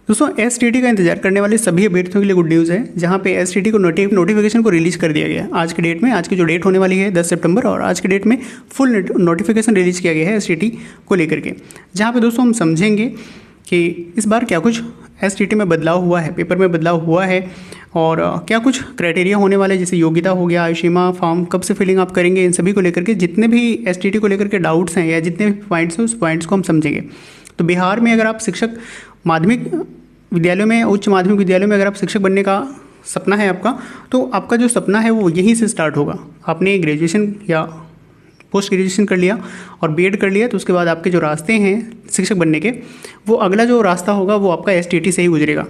दोस्तों एसटीटी का इंतजार करने वाले सभी अभ्यर्थियों के लिए गुड न्यूज़ है, जहां पे एसटीटी को नोटिफिकेशन को रिलीज कर दिया गया है। आज के डेट में, आज की जो डेट होने वाली है 10 सितंबर, और आज के डेट में फुल नोटिफिकेशन रिलीज किया गया है एसटीटी को लेकर के, जहां पे दोस्तों हम समझेंगे कि इस बार क्या कुछ एसटीटी में बदलाव हुआ है, पेपर में बदलाव हुआ है, और क्या कुछ क्राइटेरिया होने वाले, जैसे योग्यता हो गया, आयु सीमा, फॉर्म कब से फिलिंग आप करेंगे, इन सभी को लेकर के जितने भी एसटीटी को लेकर के डाउट्स हैं या जितने भी पॉइंट्स हैं उस पॉइंट्स को हम समझेंगे। तो बिहार में अगर आप शिक्षक माध्यमिक विद्यालयों में, उच्च माध्यमिक विद्यालयों में अगर आप शिक्षक बनने का सपना है आपका, तो आपका जो सपना है वो यहीं से स्टार्ट होगा। आपने ग्रेजुएशन या पोस्ट ग्रेजुएशन कर लिया और बीएड कर लिया, तो उसके बाद आपके जो रास्ते हैं शिक्षक बनने के, वो अगला जो रास्ता होगा वो आपका एसटीटी से ही गुजरेगा।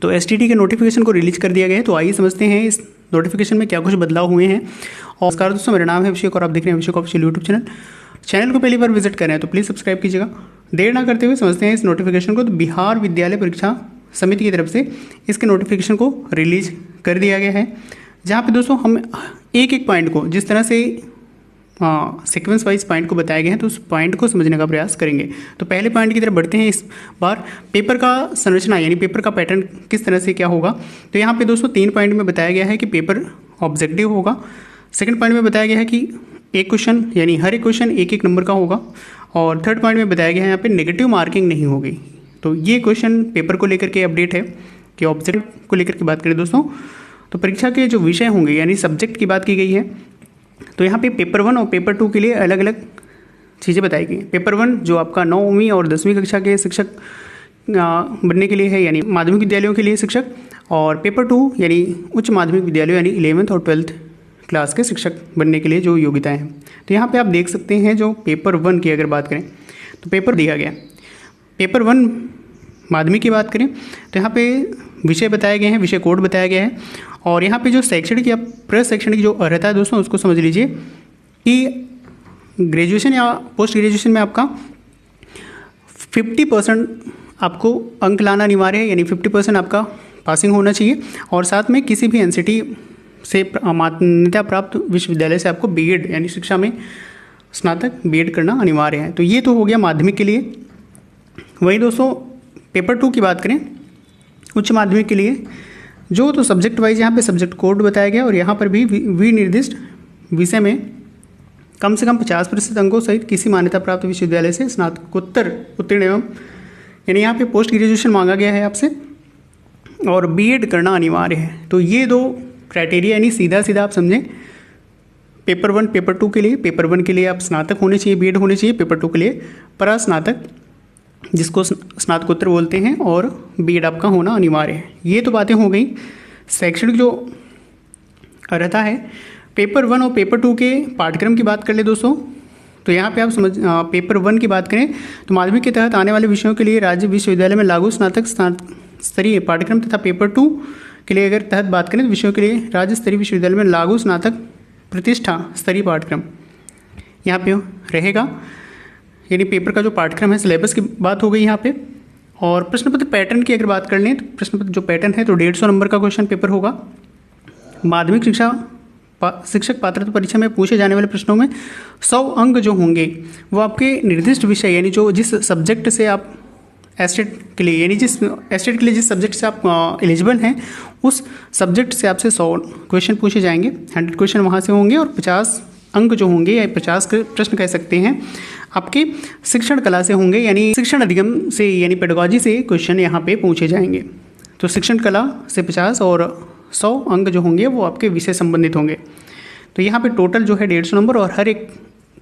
तो एसटीटी के नोटिफिकेशन को रिलीज कर दिया गया है। तो आइए समझते हैं इस नोटिफिकेशन में क्या कुछ बदलाव हुए हैं। और नमस्कार दोस्तों, मेरा नाम है अभिषेक और आप देख रहे हैं अभिषेक ऑफिशियल यूट्यूब चैनल को पहली बार विजिट कर रहे हैं तो प्लीज़ सब्सक्राइब कीजिएगा। देर ना करते हुए समझते हैं इस नोटिफिकेशन को। तो बिहार विद्यालय परीक्षा समिति की तरफ से इसके नोटिफिकेशन को रिलीज कर दिया गया है, जहाँ पे दोस्तों हम एक एक पॉइंट को जिस तरह से सीक्वेंस वाइज पॉइंट को बताए गए हैं तो उस पॉइंट को समझने का प्रयास करेंगे। तो पहले पॉइंट की तरफ बढ़ते हैं। इस बार पेपर का संरचना यानी पेपर का पैटर्न किस तरह से क्या होगा। तो यहाँ पे दोस्तों 3 पॉइंट में बताया गया है कि पेपर ऑब्जेक्टिव होगा। सेकंड पॉइंट में बताया गया है कि एक क्वेश्चन यानी हर एक क्वेश्चन एक एक नंबर का होगा। और थर्ड पॉइंट में बताया गया है यहाँ पे नेगेटिव मार्किंग नहीं होगी। तो ये क्वेश्चन पेपर को लेकर के अपडेट है कि ऑब्जेक्टिव को लेकर के बात करें दोस्तों, तो परीक्षा के जो विषय होंगे यानी सब्जेक्ट की बात की गई है। तो यहाँ पे पेपर 1 और पेपर 2 के लिए अलग अलग चीज़ें बताई गई हैं। पेपर 1 जो आपका 9वीं और 10वीं कक्षा के शिक्षक बनने के लिए है, यानी माध्यमिक विद्यालयों के लिए शिक्षक, और पेपर 2 यानी उच्च माध्यमिक विद्यालयों यानी 11th और 12th क्लास के शिक्षक बनने के लिए जो योग्यताएं हैं। तो यहाँ पे आप देख सकते हैं जो पेपर 1 की अगर बात करें तो पेपर दिया गया पेपर 1 माध्यमिक की बात करें तो यहाँ पे विषय बताए गए हैं, विषय कोड बताया गया है। और यहाँ पे जो शैक्षणिक या प्रशैक्षणिक जो अर्हता है दोस्तों उसको समझ लीजिए कि ग्रेजुएशन या पोस्ट ग्रेजुएशन में आपका 50% आपको अंक लाना अनिवार्य है, यानी 50% आपका पासिंग होना चाहिए। और साथ में किसी भी एनसीटी से मान्यता प्राप्त विश्वविद्यालय से आपको बीएड यानी शिक्षा में स्नातक बीएड करना अनिवार्य है। तो ये तो हो गया माध्यमिक के लिए। वहीं दोस्तों पेपर 2 की बात करें उच्च माध्यमिक के लिए, जो तो सब्जेक्ट वाइज यहाँ पे सब्जेक्ट कोड बताया गया, और यहाँ पर भी विनिर्दिष्ट विषय में कम से कम 50% अंकों सहित किसी मान्यता प्राप्त विश्वविद्यालय से स्नातकोत्तर उत्तीर्ण एवं यानी यहाँ पे पोस्ट ग्रेजुएशन मांगा गया है आपसे, और बीएड करना अनिवार्य है। तो ये 2 क्राइटेरिया यानी सीधा सीधा आप समझें पेपर 1 पेपर 2 के लिए। पेपर 1 के लिए आप स्नातक होने चाहिए, बीएड होने चाहिए। पेपर 2 के लिए परास्नातक जिसको स्नातकोत्तर बोलते हैं, और बीएड आपका होना अनिवार्य है। ये तो बातें हो गई शैक्षणिक जो अर्हता है। पेपर 1 और पेपर 2 के पाठ्यक्रम की बात कर ले दोस्तों, तो यहाँ पे आप पेपर 1 की बात करें तो माध्यमिक के तहत आने वाले विषयों के लिए राज्य विश्वविद्यालय में लागू स्नातक स्तरीय पाठ्यक्रम, तथा पेपर 2 के लिए अगर तहत बात करें तो विषयों के लिए राज्य स्तरीय विश्वविद्यालय में लागू स्नातक प्रतिष्ठा स्तरीय पाठ्यक्रम यहाँ पे रहेगा। यानी पेपर का जो पाठ्यक्रम है, सिलेबस की बात हो गई यहाँ पे। और प्रश्न पत्र पैटर्न की अगर बात कर लें तो प्रश्न पत्र जो पैटर्न है तो 150 नंबर का क्वेश्चन पेपर होगा। माध्यमिक शिक्षक पात्रता परीक्षा में पूछे जाने वाले प्रश्नों में 100 अंक जो होंगे वो आपके निर्दिष्ट विषय यानी जो जिस सब्जेक्ट से आप एस्टेट के लिए यानी जिस एस्टेट के लिए जिस सब्जेक्ट से आप एलिजिबल हैं उस सब्जेक्ट से आपसे 100 क्वेश्चन पूछे जाएंगे। 100 क्वेश्चन वहाँ से होंगे, और 50 अंक जो होंगे या 50 प्रश्न कह सकते हैं आपके शिक्षण कला से होंगे, यानी शिक्षण अधिगम से यानी पेडागॉजी से क्वेश्चन यहाँ पे पूछे जाएंगे। तो शिक्षण कला से 50 और 100 अंक जो होंगे वो आपके विषय संबंधित होंगे। तो यहाँ पे टोटल जो है 150 नंबर, और हर एक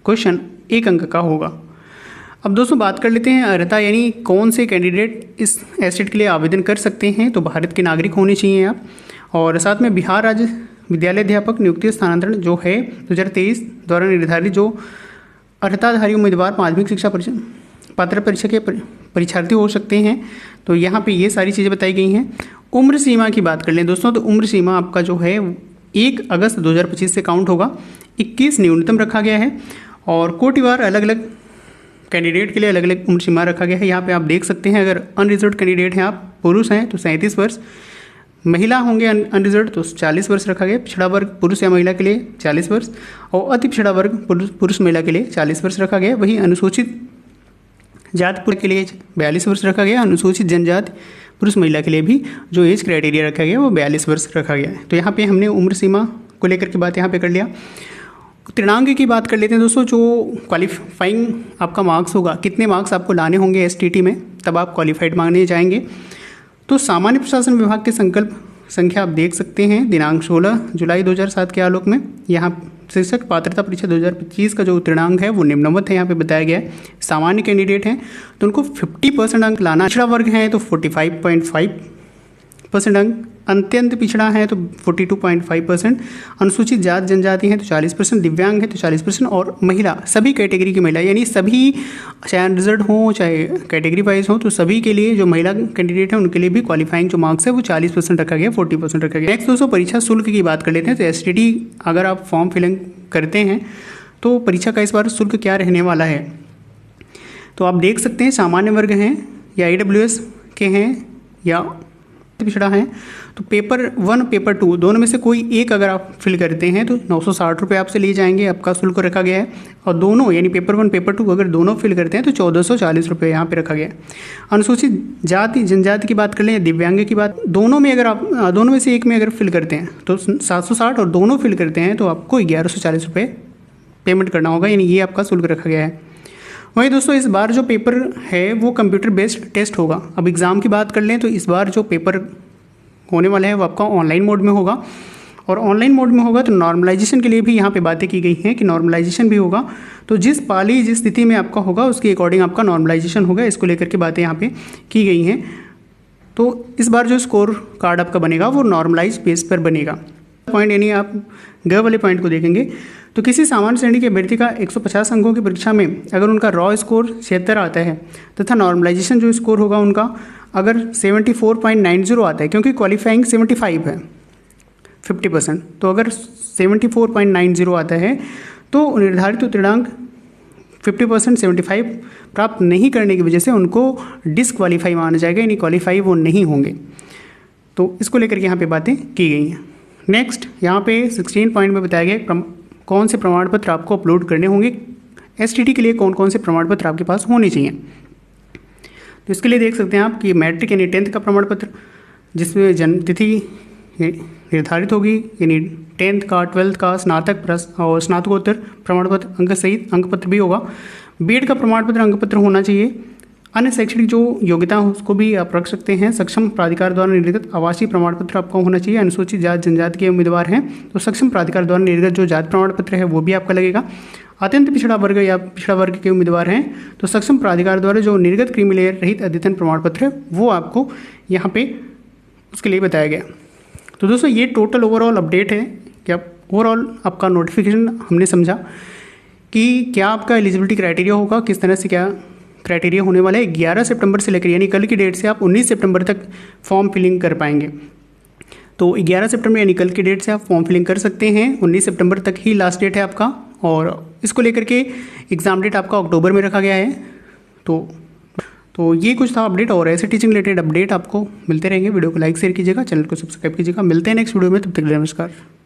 क्वेश्चन 1 अंक का होगा। अब दोस्तों बात कर लेते हैं अर्हता यानी कौन से कैंडिडेट इस एस्टेट के लिए आवेदन कर सकते हैं। तो भारत के नागरिक होने चाहिए आप, और साथ में बिहार राज्य विद्यालय अध्यापक नियुक्ति स्थानांतरण जो है 2023 द्वारा निर्धारित जो अर्हताधारी उम्मीदवार माध्यमिक शिक्षा पात्रता परीक्षा के परीक्षार्थी हो सकते हैं। तो यहाँ पे ये सारी चीज़ें बताई गई हैं। उम्र सीमा की बात कर लें दोस्तों, तो उम्र सीमा आपका जो है 1 अगस्त 2025 से काउंट होगा। 21 न्यूनतम रखा गया है, और कोटिवार अलग अलग कैंडिडेट के लिए अलग अलग उम्र सीमा रखा गया है। यहाँ पे आप देख सकते हैं अगर अनरिजर्व कैंडिडेट हैं आप पुरुष हैं तो 37 वर्ष, महिला होंगे अनरिजर्व तो 40 वर्ष रखा गया। पिछड़ा वर्ग पुरुष या महिला के लिए 40 वर्ष, और अति पिछड़ा वर्ग पुरुष महिला के लिए 40 वर्ष रखा गया। वही अनुसूचित जाति पुरुष के लिए 42 वर्ष रखा गया। अनुसूचित जनजाति पुरुष महिला के लिए भी जो एज क्राइटेरिया रखा गया वो 42 वर्ष रखा गया है। तो यहाँ पे हमने उम्र सीमा को लेकर के बात यहाँ पे कर लिया। उत्तीर्णांक की बात कर लेते हैं दोस्तों। जो क्वालिफाइंग आपका मार्क्स होगा, कितने मार्क्स आपको लाने होंगे एसटीटी में, तब आप क्वालिफाइड मांगने जाएंगे। तो सामान्य प्रशासन विभाग के संकल्प संख्या आप देख सकते हैं दिनांक 16 जुलाई 2007 के आलोक में। यहाँ शीर्षक पात्रता परीक्षा 2025 का जो उत्तीर्णांक है वो निम्नवत है, यहाँ पे बताया गया है। सामान्य कैंडिडेट हैं तो उनको 50% अंक लाना, पिछड़ा वर्ग है तो 45.5% अंक, अत्यंत पिछड़ा है तो 42.5%, अनुसूचित जाति जनजाति है तो 40%, दिव्यांग है तो 40% और महिला, सभी कैटेगरी की महिला, यानी सभी चाहे रिजल्ट हो चाहे कैटेगरी वाइज हो, तो सभी के लिए जो महिला कैंडिडेट है उनके लिए भी क्वालिफाइंग जो मार्क्स है वो 40% रखा गया, 40% रखा गया। नेक्स्ट दोस्तों परीक्षा शुल्क की बात कर लेते हैं। तो एसटीटी अगर आप फॉर्म फिलिंग करते हैं तो परीक्षा का इस बार शुल्क क्या रहने वाला है, तो आप देख सकते हैं सामान्य वर्ग हैं या AWS के हैं या पिछड़ा है, तो पेपर 1 पेपर 2 दोनों में से कोई एक अगर आप फिल करते हैं तो 960 रुपये आपसे लिए जाएंगे, आपका शुल्क रखा गया है। और दोनों यानी पेपर 1 पेपर 2 अगर दोनों फिल करते हैं तो 1440 रुपये यहाँ पे रखा गया है। अनुसूचित जाति जनजाति की बात कर लें या दिव्यांग की बात, दोनों में अगर आप दोनों में से एक में अगर फिल करते हैं तो 760 और दोनों फिल करते हैं तो आपको 1140 रुपये पेमेंट करना होगा, यानी ये आपका शुल्क रखा गया है। वहीं दोस्तों इस बार जो पेपर है वो कंप्यूटर बेस्ड टेस्ट होगा। अब एग्ज़ाम की बात कर लें तो इस बार जो पेपर होने वाला है वो आपका ऑनलाइन मोड में होगा, और ऑनलाइन मोड में होगा तो नॉर्मलाइजेशन के लिए भी यहाँ पे बातें की गई हैं कि नॉर्मलाइजेशन भी होगा। तो जिस पाली जिस स्थिति में आपका होगा उसके अकॉर्डिंग आपका नॉर्मलाइजेशन होगा, इसको लेकर के बातें यहाँ पे की गई हैं। तो इस बार जो स्कोर कार्ड आपका बनेगा वो नॉर्मलाइज बेस पर बनेगा। पॉइंट यानी आप ग वाले पॉइंट को देखेंगे तो किसी सामान्य श्रेणी के अभ्यर्थी का 150 अंकों की परीक्षा में अगर उनका रॉ स्कोर 76 आता है तथा नॉर्मलाइजेशन जो स्कोर होगा उनका अगर 74.90 आता है, क्योंकि क्वालिफाइंग 75 है 50%, तो अगर 74.90 आता है तो निर्धारित उत्तीर्णांक 50% 75 प्राप्त नहीं करने की वजह से उनको डिसक्वालीफाई माना जाएगा, यानी क्वालिफाई वो नहीं होंगे। तो इसको लेकर के यहाँ पे बातें की गई हैं। नेक्स्ट यहाँ पे 16 पॉइंट में बताया गया कौन से प्रमाण पत्र आपको अपलोड करने होंगे, एसटीटी के लिए कौन कौन से प्रमाण पत्र आपके पास होने चाहिए। तो इसके लिए देख सकते हैं आप कि मैट्रिक यानी 10th का प्रमाण पत्र जिसमें जन्म तिथि निर्धारित होगी, यानी 10th का 12th का स्नातक और स्नातकोत्तर प्रमाण पत्र अंक सहित अंक पत्र भी होगा। बीएड का प्रमाण पत्र अंक पत्र होना चाहिए। अन्य शैक्षणिक जो योग्यता हो उसको भी आप रख सकते हैं। सक्षम प्राधिकार द्वारा निर्गत आवासीय प्रमाण पत्र आपका होना चाहिए। अनुसूचित जाति जनजाति के उम्मीदवार हैं तो सक्षम प्राधिकार द्वारा निर्गत जो जाति प्रमाण पत्र है वो भी आपका लगेगा। अत्यंत पिछड़ा वर्ग या पिछड़ा वर्ग के उम्मीदवार हैं तो सक्षम प्राधिकार द्वारा जो निर्गत क्रीमी लेयर रहित अद्यतन प्रमाण पत्र है वो आपको यहाँ पे उसके लिए बताया गया। तो दोस्तों ये टोटल ओवरऑल अपडेट है कि आप ओवरऑल आपका नोटिफिकेशन हमने समझा कि क्या आपका एलिजिबिलिटी क्राइटेरिया होगा, किस तरह से क्या क्राइटेरिया होने वाला है। 11 सितंबर से लेकर यानी कल की डेट से आप 19 सितंबर तक फॉर्म फिलिंग कर पाएंगे। तो 11 सितंबर यानी कल की डेट से आप फॉर्म फिलिंग कर सकते हैं। 19 सितंबर तक ही लास्ट डेट है आपका, और इसको लेकर के एग्ज़ाम डेट आपका अक्टूबर में रखा गया है। तो ये कुछ था अपडेट, और ऐसे टीचिंग रिलेटेड अपडेट आपको मिलते रहेंगे। वीडियो को लाइक शेयर कीजिएगा, चैनल को सब्सक्राइब कीजिएगा। मिलते हैं नेक्स्ट वीडियो में, तब तक नमस्कार।